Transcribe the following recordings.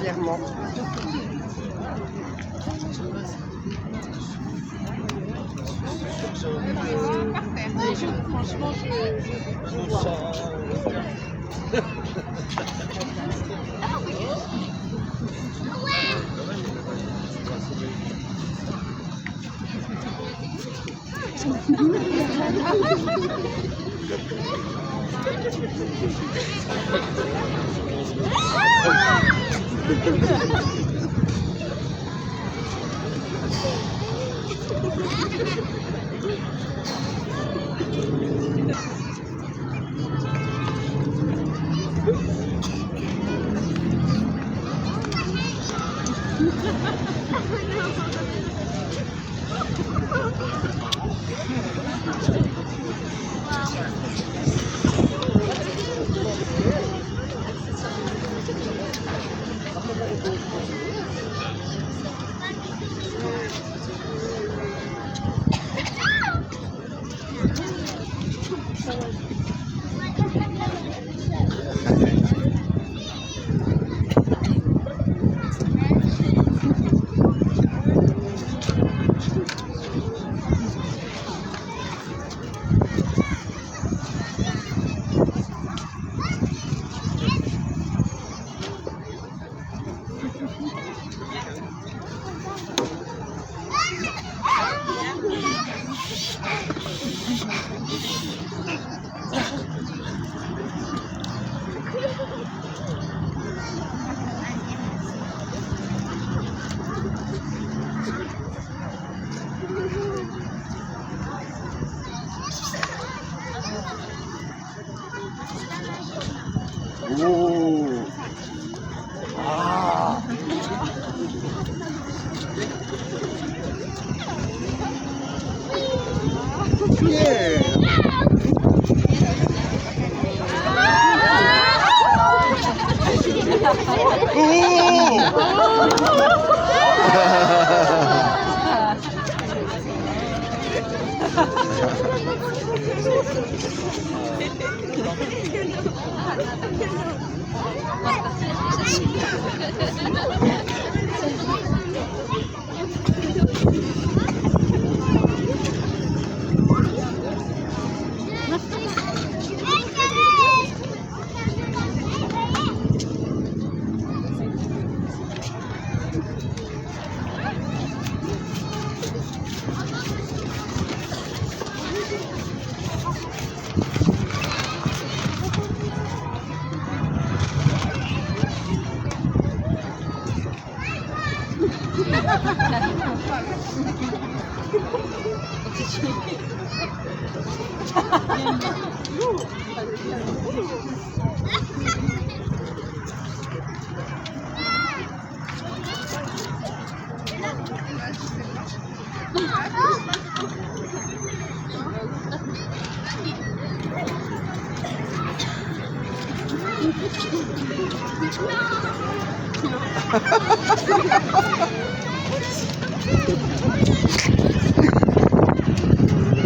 Clairement. Franchement, je vois. Oh. Ah. Yeah.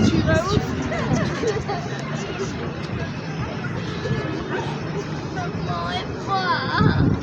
Tu vas où? Maman est froid.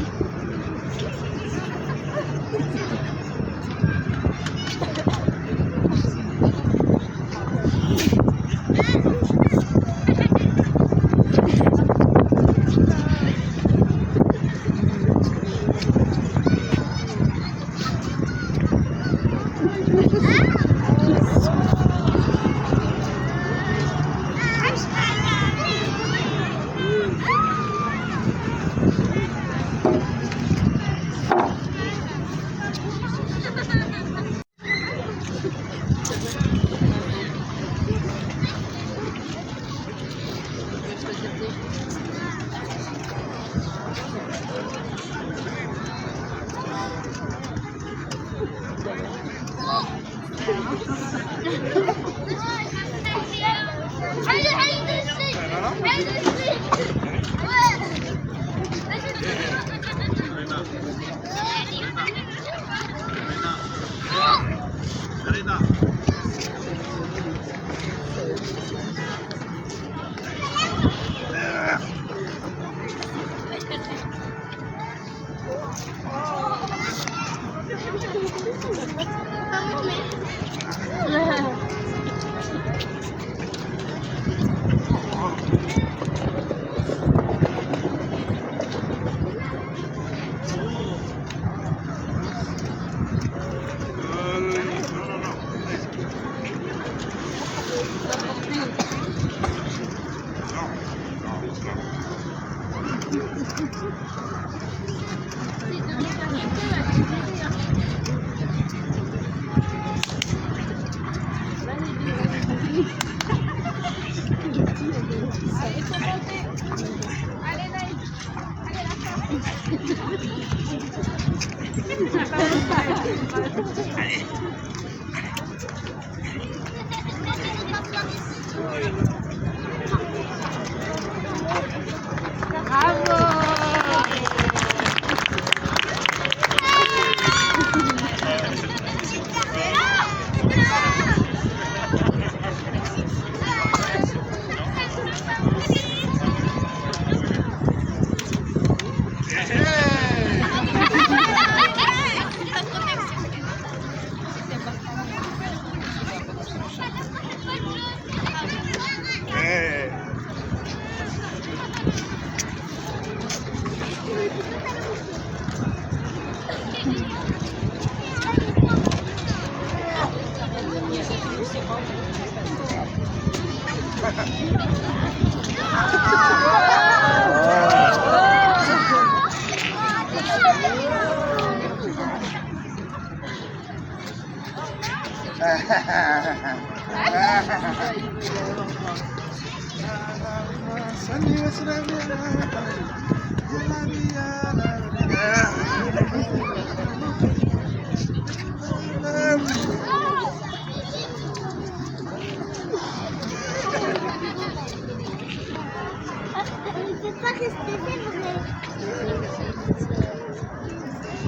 peut pas rester, c'est vrai.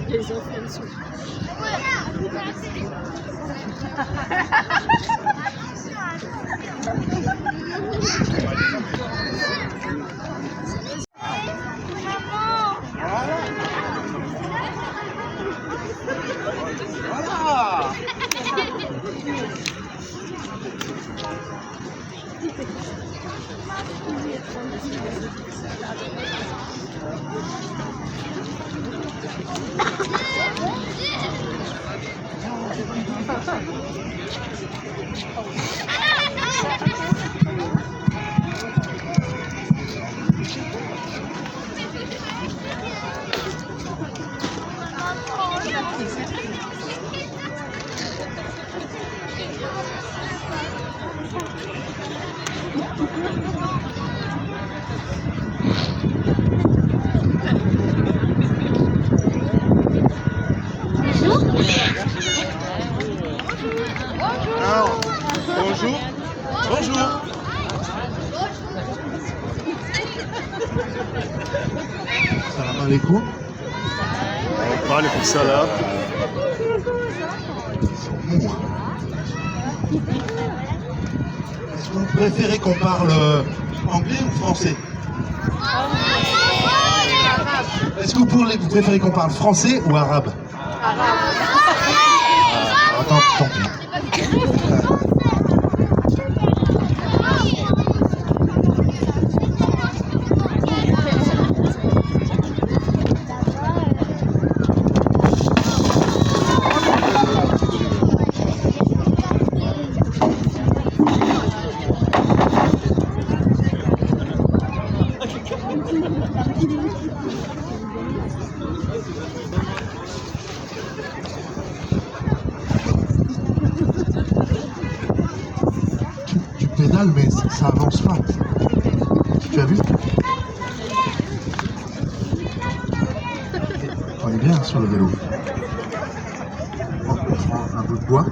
Les enfants sont... Voilà. Alors, bonjour. Bonjour. Salam alaikum. Wa alaykoum salam. Est-ce que vous préférez qu'on parle anglais ou français? Est-ce que vous préférez qu'on parle français ou arabe? Attends, tant pis. Tu pédales, mais ça avance pas. Tu as vu? On est bien sur le vélo. On prend un bout de bois.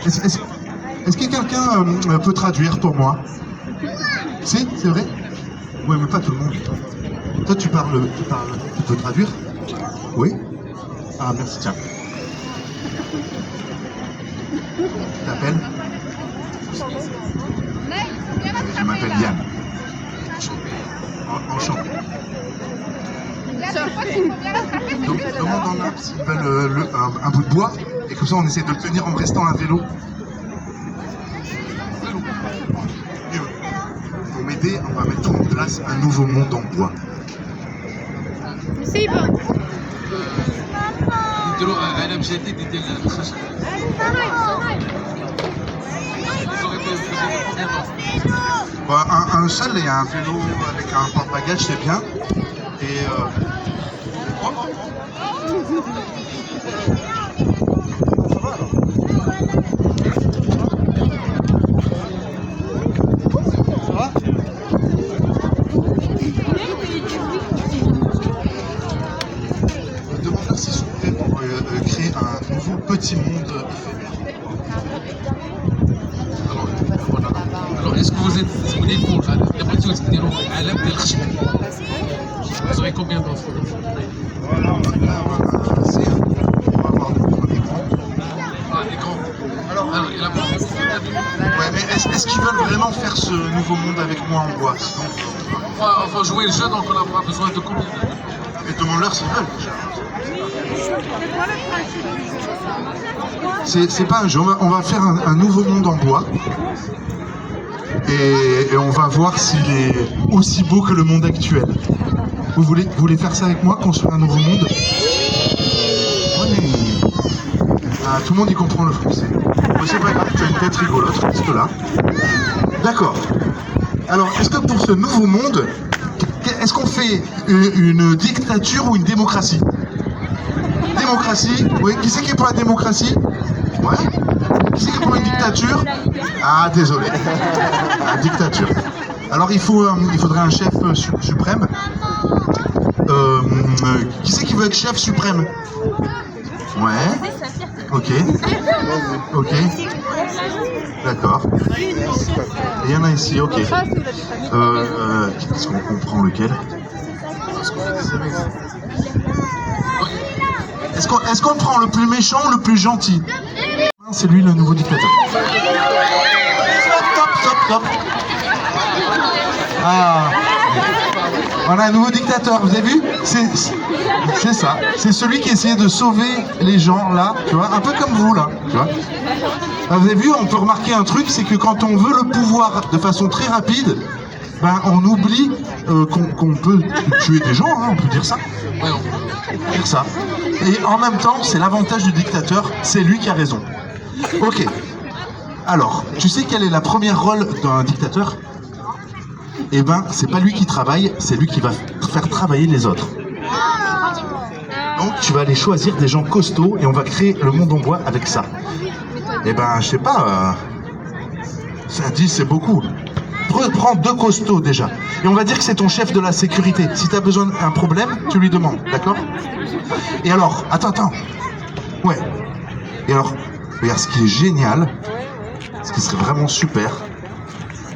Est-ce que quelqu'un peut traduire pour moi? Si, c'est vrai? Oui, mais pas tout le monde. Toi, tu peux traduire? Oui? Ah, merci, tiens. Tu t'appelles? Je m'appelle Yann. Enchanté. Donc, demande en app s'ils veulent un bout de bois, et comme ça, on essaie de le tenir en restant un vélo. Pour m'aider, on va mettre en place un nouveau monde en bois. C'est bon. انا مشيتي ديال الخشب Un seul et un vélo avec un porte-bagages, c'est bien. Et demande-leur s'ils sont prêts pour créer nouveau petit monde éphémère. Alors, est-ce que vous êtes disponible pour la démonstration de l'Alam del Khshb? Vous aurez combien d'enfants? Voilà, on va voir devant l'écran. Ah, les grands. Alors, il y a la Ouais, mais est-ce qu'ils veulent vraiment faire ce nouveau monde avec moi en bois? Sinon, on va jouer le jeu, donc on aura besoin de combien? mais demande-leur s'ils veulent déjà. C'est pas un jeu, on va faire un nouveau monde en bois. Et on va voir s'il est aussi beau que le monde actuel. Vous voulez faire ça avec moi, construire un nouveau monde? Ouais. Ah, tout le monde y comprend le français. Mais c'est pas grave, tu as une tête rigolote, reste là. D'accord. Alors, est-ce que pour ce nouveau monde, est-ce qu'on fait une dictature ou une démocratie? Démocratie, oui. Qui c'est qui est pour la démocratie? Ouais. Qui c'est qui est pour une dictature? Ah, désolé. Ah, dictature. Alors, il faudrait un chef suprême. Qui c'est qui veut être chef suprême? Ouais. Ok. Ok. D'accord. Il y en a ici, ok. Est-ce qu'on prend lequel? Est-ce qu'on prend le plus méchant ou le plus gentil? C'est lui le nouveau dictateur. Stop. Ah. On a un nouveau dictateur, vous avez vu? C'est ça. C'est celui qui essayait de sauver les gens là, tu vois, un peu comme vous là, tu vois. Vous avez vu, on peut remarquer un truc, c'est que quand on veut le pouvoir de façon très rapide, ben on oublie qu'on peut tuer des gens, hein, on peut dire ça. Ouais, On peut dire ça. Et en même temps, c'est l'avantage du dictateur, c'est lui qui a raison. Ok. Alors, tu sais quel est la première rôle d'un dictateur? Eh ben, c'est pas lui qui travaille, c'est lui qui va faire travailler les autres. Donc, tu vas aller choisir des gens costauds et on va créer le monde en bois avec ça. Eh ben, je sais pas, ça dit c'est beaucoup. Prends 2 costauds déjà. Et on va dire que c'est ton chef de la sécurité. Si tu as besoin d'un problème, tu lui demandes, d'accord? Et alors, attends. Ouais. Et alors, regarde, ce qui est génial, ce qui serait vraiment super,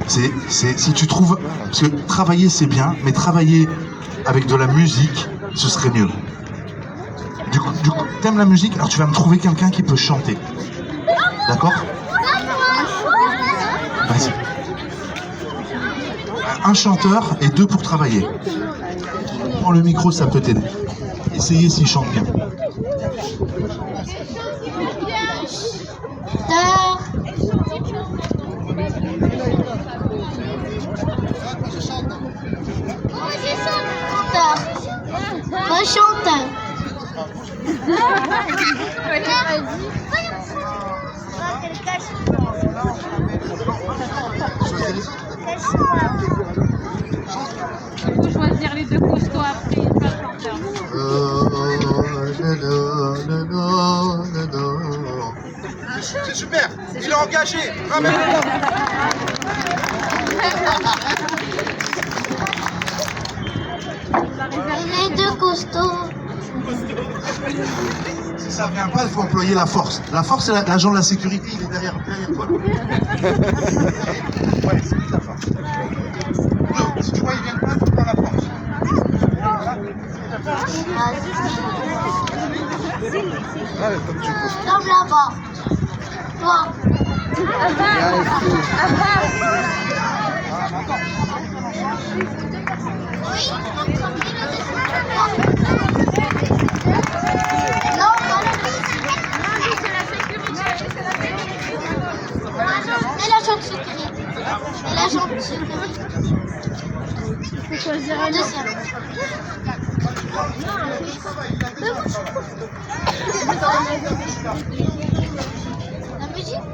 c'est si tu trouves... Parce que travailler c'est bien, mais travailler avec de la musique, ce serait mieux. Du coup, t'aimes la musique? Alors tu vas me trouver quelqu'un qui peut chanter. D'accord? Vas-y. Un chanteur et 2 pour travailler. Prends le micro, ça peut t'aider. Essayez s'il chante bien. Chanteur. Il faut choisir les 2 costauds après, pas chanteur. C'est super. Il est engagé. Les 2 costauds. Si ça vient pas, il faut employer la force. La force, c'est l'agent de la sécurité, il est derrière toi. Ouais, c'est lui la force. Si tu vois, il vient pas, il faut pas la force. Comme là-bas. Toi. L'agent de sécurité. Il faut choisir un deuxième. La musique?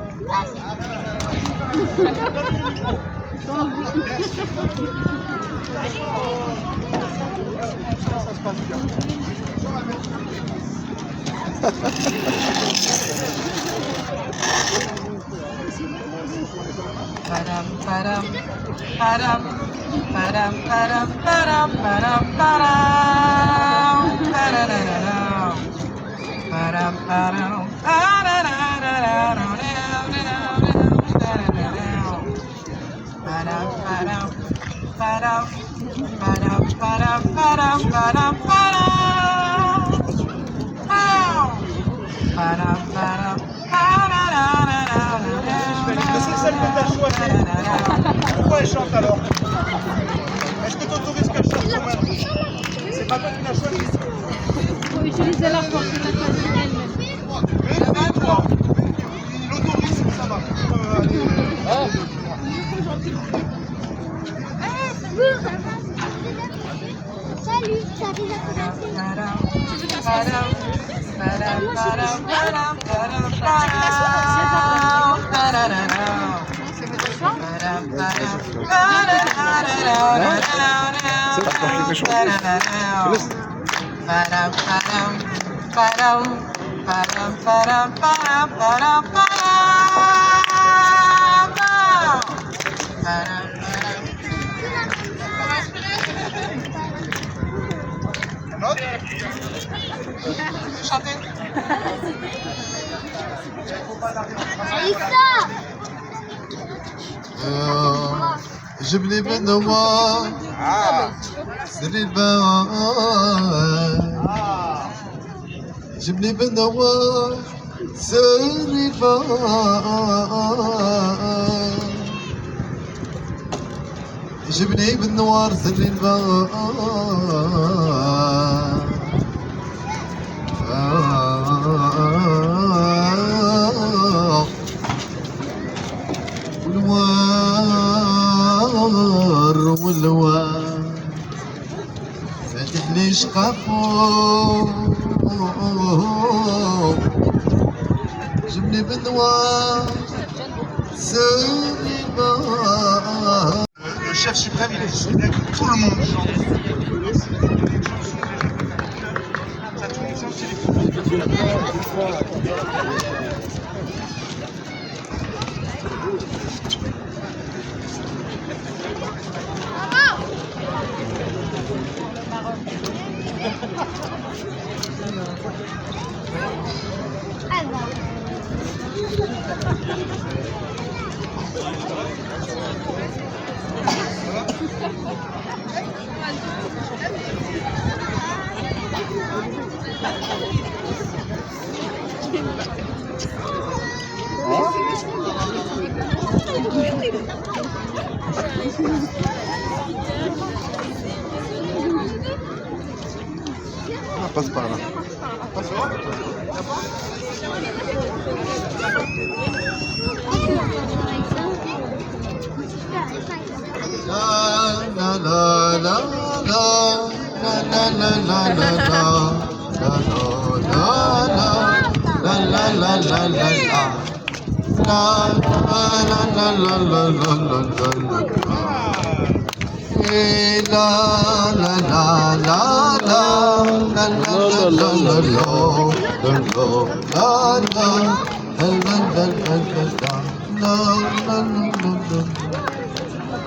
Padam padam padam padam padam padam padam padam padam padam padam Ba-dum, ba-dum, ba-dum, ba-dum, ba-dum. Ba-dum, ba-dum, Mais c'est celle que tu as choisie. Pourquoi elle chante alors? Est-ce que tu autorises qu'elle chante quand même? C'est pas toi qui l'as choisie. Il faut utiliser la force de la choisir elle-même. Mais toi, il autorise, ça va. Salut, j'arrive à Chanter. Alissa. جبني بالنوار سري البار جبني بالنوار سري البار جبني بالنوار سري البار والوان فاتح لي شقافو جبني بالنوار سوني البار. Le chef suprême, il est avec tout le monde. Ça tout le monde sent qu'il passe par là. La la la la la la la la la la la la la.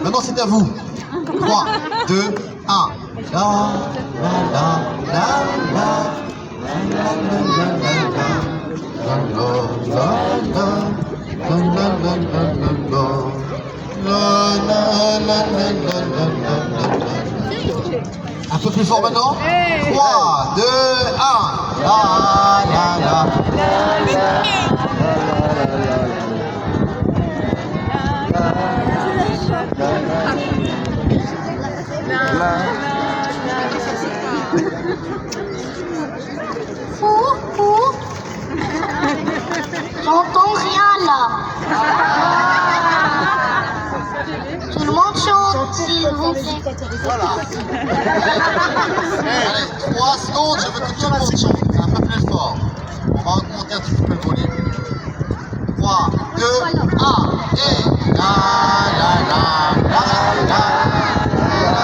Maintenant c'est à vous. 3, 2, 1. Un peu plus fort maintenant. 3, 2, 1. La la la. J'entends rien là. Tout le monde chante, s'il vous plaît. Voilà. Allez, 3 secondes, je veux que tout le monde chante. Un peu plus fort. On va augmenter un petit peu le volume. 3, 2, 1. Et la la la la la. La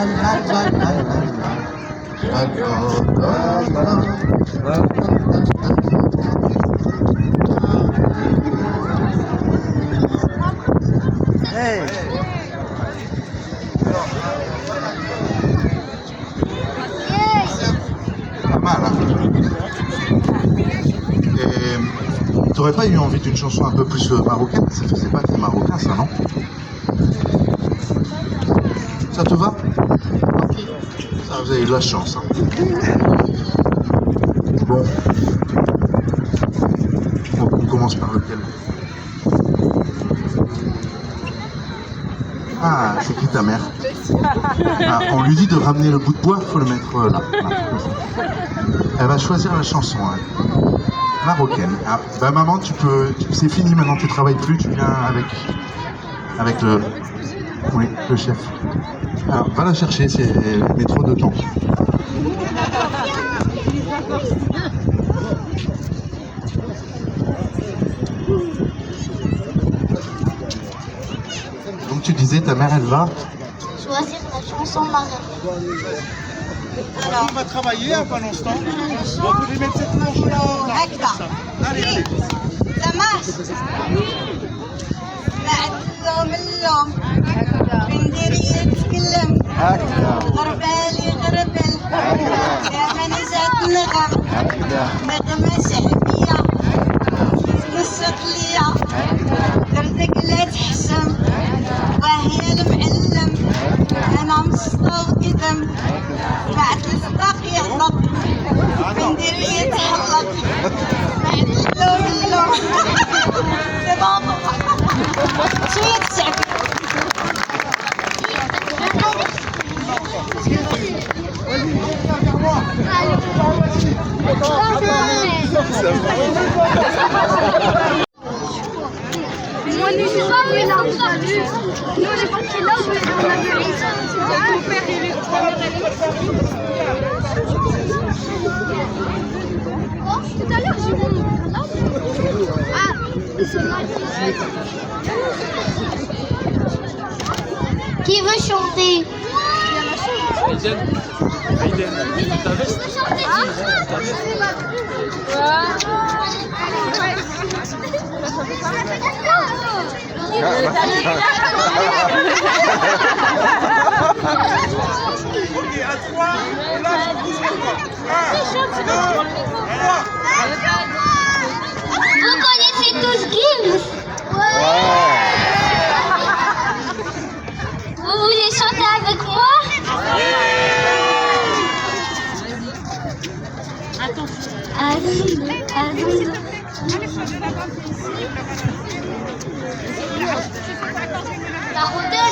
la la la la la la la. Hey. T'aurais pas eu envie d'une chanson un peu plus marocaine? Ça faisait pas très marocain, ça, non? Ça te va? Ça, vous avez eu de la chance. Hein. Bon. On commence par lequel? Ah, c'est qui ta mère? Ah, on lui dit de ramener le bout de bois, il faut le mettre là. Elle va choisir la chanson. Hein. Marocaine. Ah, bah maman, c'est fini maintenant, tu travailles plus, tu viens avec le chef. Alors, va la chercher, c'est met trop de temps. Donc tu disais, ta mère, elle va Choisir la chanson marocaine. Alors, on va travailler un l'instant. Donc, vous allez mettre cette planche-là. Allez, allez. Ça marche. اللوم اللوم بندير يتكلم غربالي غربل يا منزات نغم نغمة شعبية نصت ليا دردك لا تحسم وهي المعلم انا مسطة وقدم بعد الصداق يهلط بندير يتحلق بعد اللوم اللوم سي بابا شوية تسعب Moi, je sais pas où il a vu. Nous, on est parti là où on a vu Issa. C'était mon père, il est tout à l'heure, j'ai vu mon père. Ah, c'est mal. Qui veut chanter? Ok, à 3, et là, je pousse le doigt. 1, 2, 3. Vous connaissez tous Gims? Vous voulez chanter avec moi?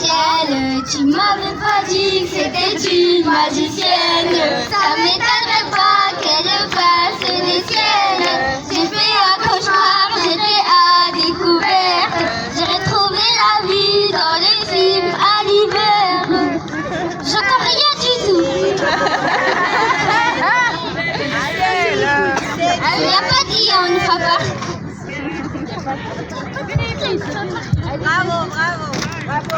Ciel, tu m'avais pas dit que c'était une magicienne. Ça m'étonnerait pas qu'elle fasse des siennes. J'ai fait un cauchemar, j'étais à découvert. J'ai retrouvé la vie dans les films à l'hiver. J'entends rien du tout. Elle l'a pas dit une fois par. Bravo, bravo.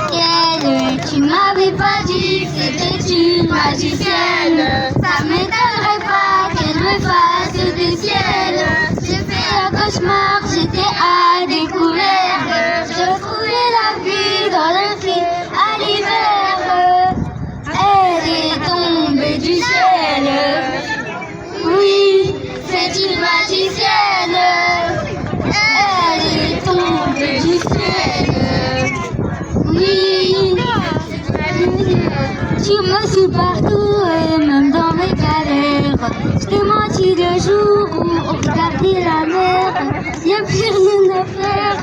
Ciel, tu m'avais pas dit que c'était une magicienne. Ça m'étonnerait pas qu'elle me fasse des ciels. J'ai fait un cauchemar, j'étais à découvert. Je trouvais la vie dans le film à l'hiver. Elle est tombée du ciel. Oui, c'est une magicienne. Elle est tombée du ciel. Oui, tu me suis partout et même dans mes galères. Je t'ai menti le jour où on regardait la mer. Y'a plus rien à faire,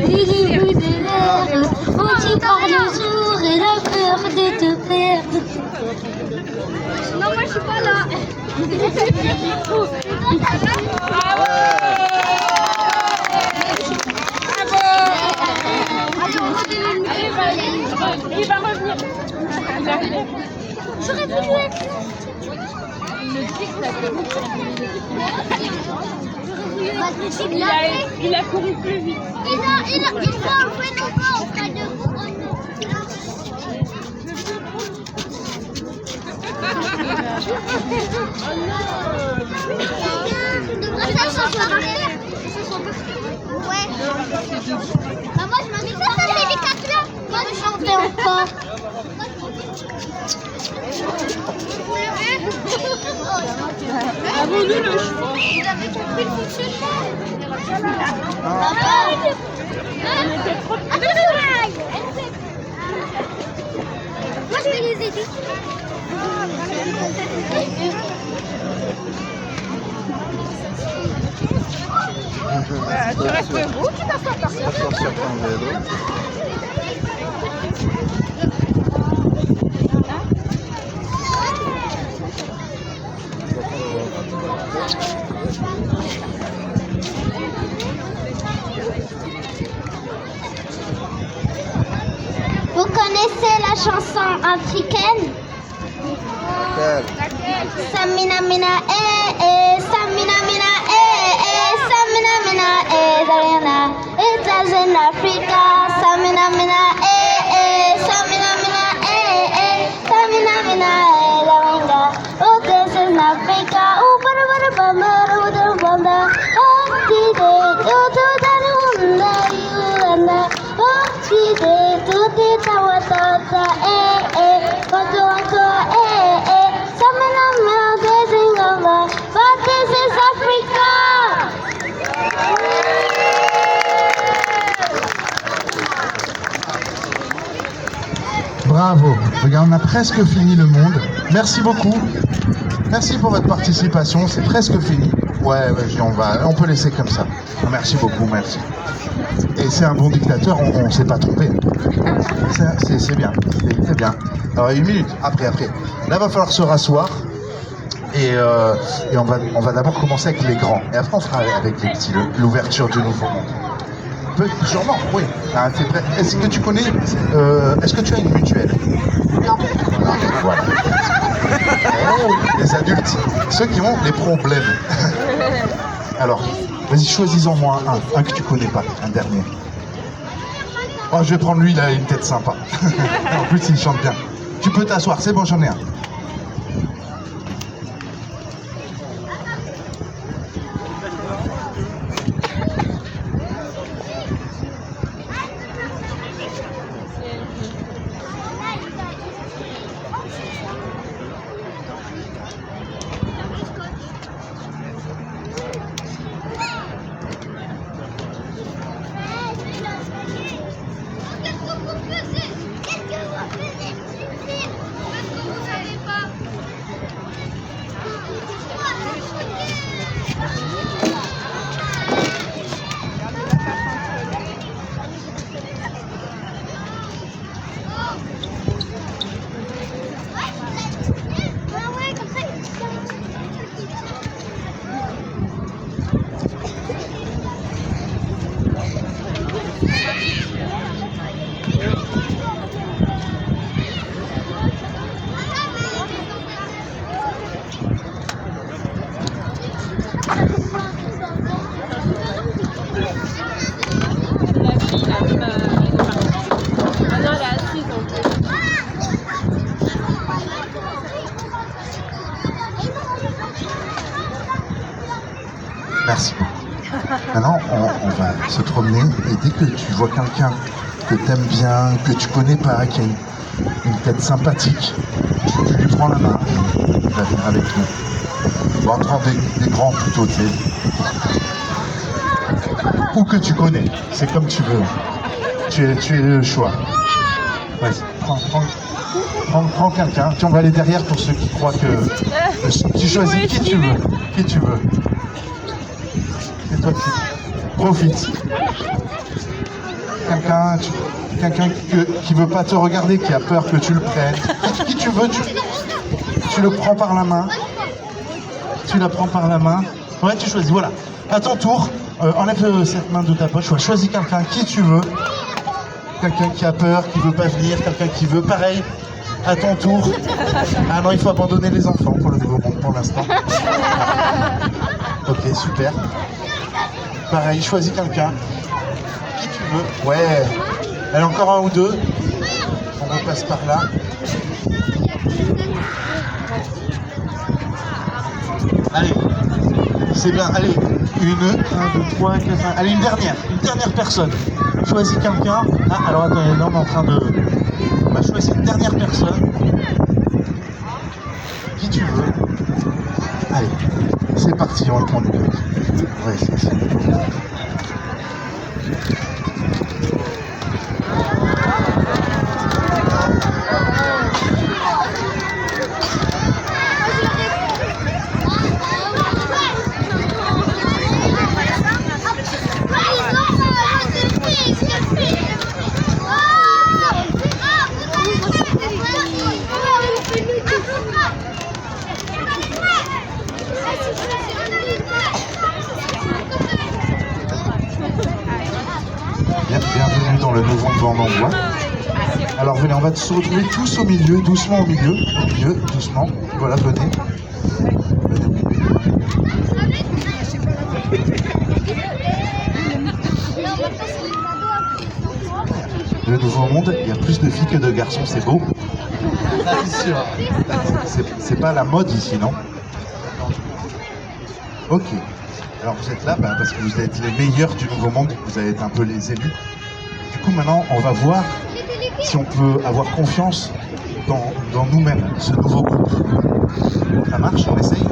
et j'ai vu de l'air. On t'y parle le jour et la peur de te perdre. Non, moi je suis pas là. Il va revenir. J'aurais voulu être Il a couru plus vite. Il va enlever nos pas auprès de vous. Ça soit par terre. Ouais. Bah moi je m'amuse. Ça c'est les 4 là. Moi je chantais encore. Vous levez? Avons-nous le choix? Vous avez compris le fonctionnement? Moi je vais les aider. Tu restes debout, tu t'assois par terre. Vous connaissez la chanson africaine? Samina mina Samina mina Samina mina Zarena. It is in Africa. Samina mina Samina mina Samina mina Zarena. Oh, this is in Africa. Oh, bara bamba, bamba. Oh, dide, oh, to darunda, yulanda. Oh, dide, to di tawatata, wako wako, Samina mina desingamba. But this is Africa. Bravo. Regarde, on a presque fini le monde. Merci beaucoup. Merci pour votre participation. C'est presque fini. Ouais, on peut laisser comme ça. Merci beaucoup, merci. Et c'est un bon dictateur, on ne s'est pas trompé. C'est bien, c'est bien. Alors, 1 minute, après. Là, va falloir se rasseoir. Et on va d'abord commencer avec les grands. Et après, on fera avec les petits, l'ouverture du nouveau monde. Sûrement, oui. Ah, t'es prêt? Est-ce que tu connais... est-ce que tu as une mutuelle? Non. Voilà. Oh, les adultes, ceux qui ont des problèmes. Alors, vas-y, choisis-en moi un que tu connais pas, un dernier. Oh, je vais prendre lui, il a une tête sympa. En plus, il chante bien. Tu peux t'asseoir, c'est bon, j'en ai un. Merci beaucoup. Maintenant, on va se promener et dès que tu vois quelqu'un que tu aimes bien, que tu connais pas, qui a une tête sympathique, tu lui prends la main et il va venir avec nous. Bon, prends des grands plutôt, tu sais. Ou que tu connais, c'est comme tu veux. Tu es le choix. Vas-y, prends quelqu'un. Tu, on va aller derrière pour ceux qui croient que... Tu choisis qui tu veux. Qui tu veux. C'est toi qui profite. Quelqu'un qui veut pas te regarder, qui a peur que tu le prennes. Qui tu veux, tu le prends par la main. Tu la prends par la main. Ouais, tu choisis, voilà. À ton tour, enlève cette main de ta poche. Choisis quelqu'un, qui tu veux. Quelqu'un qui a peur, qui veut pas venir, quelqu'un qui veut pareil. À ton tour. Ah non, il faut abandonner les enfants pour le nouveau monde pour l'instant. Ok, super. Pareil, choisis quelqu'un. Qui tu veux. Ouais. Allez, encore un ou deux. On repasse par là. Allez. C'est bien. Allez. 1, 2, 3, 4, 5. Allez, une dernière personne. Choisis quelqu'un. Ah, alors attendez, là on est en train de... On va choisir une dernière personne. Qui tu veux. Allez. C'est parti, on y va. Ouais, c'est. Bienvenue dans le nouveau banc d'emploi. Alors venez, on va se retrouver tous au milieu, doucement au milieu, doucement. Voilà, venez. Venez au milieu. Le nouveau monde, il y a plus de filles que de garçons, c'est beau. C'est sûr. C'est pas la mode ici, non? Ok. Alors vous êtes là parce que vous êtes les meilleurs du nouveau monde, vous allez être un peu les élus. Du coup maintenant on va voir si on peut avoir confiance dans nous-mêmes, ce nouveau groupe. Ça marche? On essaye?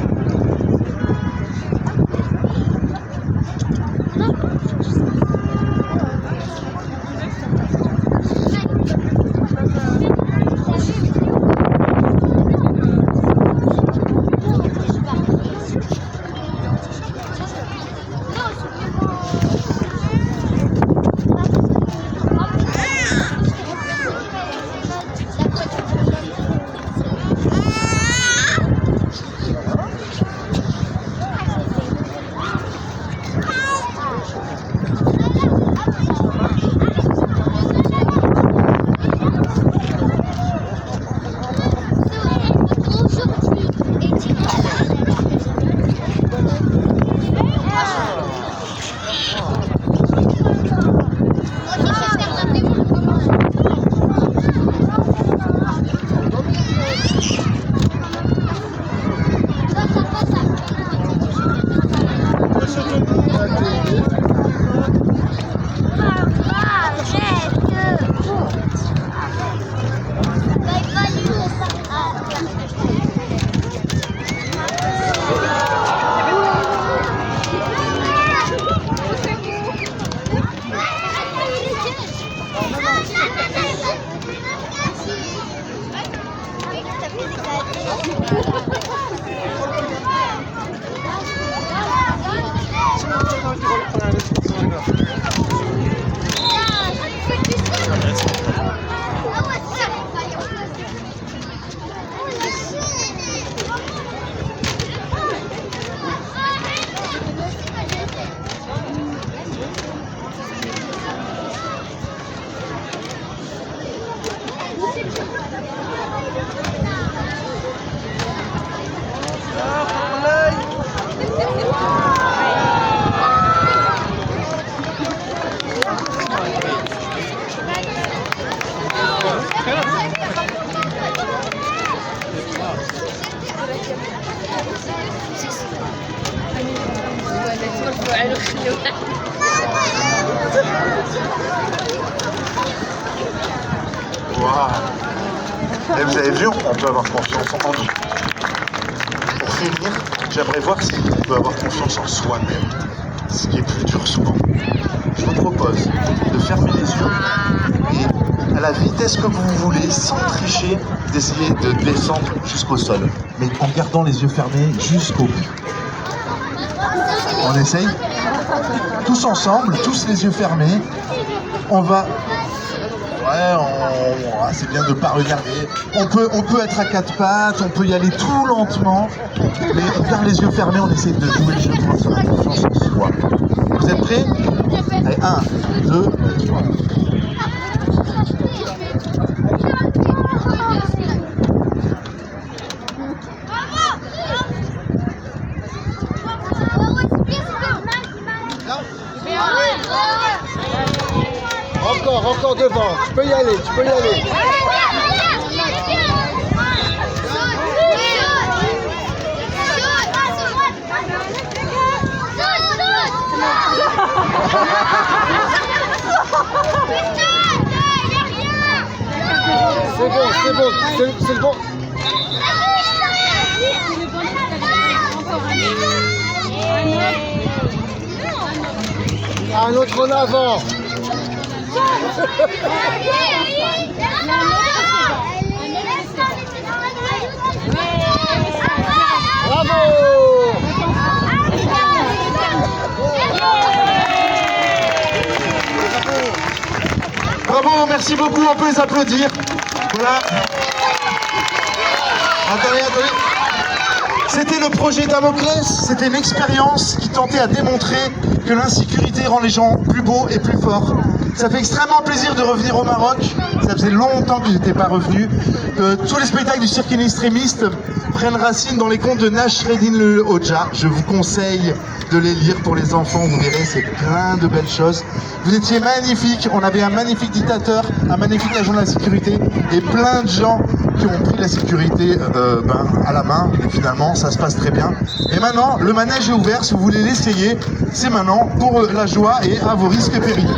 Wow. Et vous avez vu, on peut avoir confiance en nous. Pour finir, j'aimerais voir si on peut avoir confiance en soi-même, ce qui est plus dur souvent. Je vous propose de fermer les yeux et à la vitesse que vous voulez, sans tricher, d'essayer de descendre jusqu'au sol, mais en gardant les yeux fermés jusqu'au bout. On essaye? Tous ensemble, tous les yeux fermés. On va... Ouais, c'est bien de ne pas regarder. On peut être à quatre pattes, on peut y aller tout lentement, mais on garde les yeux fermés, on essaie de jouer le jeu sur la confiance en soi. Vous êtes prêts? Allez, 1, 2, 3. Encore devant, tu peux y aller, tu peux y aller. C'est bon, c'est bon. Un autre en avant. Bravo. Bravo, merci beaucoup, on peut les applaudir. Voilà. Attendez. C'était le projet Damoclès, c'était une expérience qui tentait à démontrer que l'insécurité rend les gens plus beaux et plus forts. Ça fait extrêmement plaisir de revenir au Maroc, ça faisait longtemps que je n'étais pas revenu. Tous les spectacles du cirque extrémiste prennent racine dans les contes de Nasreddin le Hodja. Je vous conseille de les lire pour les enfants, vous verrez, c'est plein de belles choses. Vous étiez magnifiques, on avait un magnifique dictateur, un magnifique agent de la sécurité et plein de gens qui ont pris la sécurité à la main et finalement ça se passe très bien. Et maintenant, le manège est ouvert, si vous voulez l'essayer, c'est maintenant pour la joie et à vos risques et périls.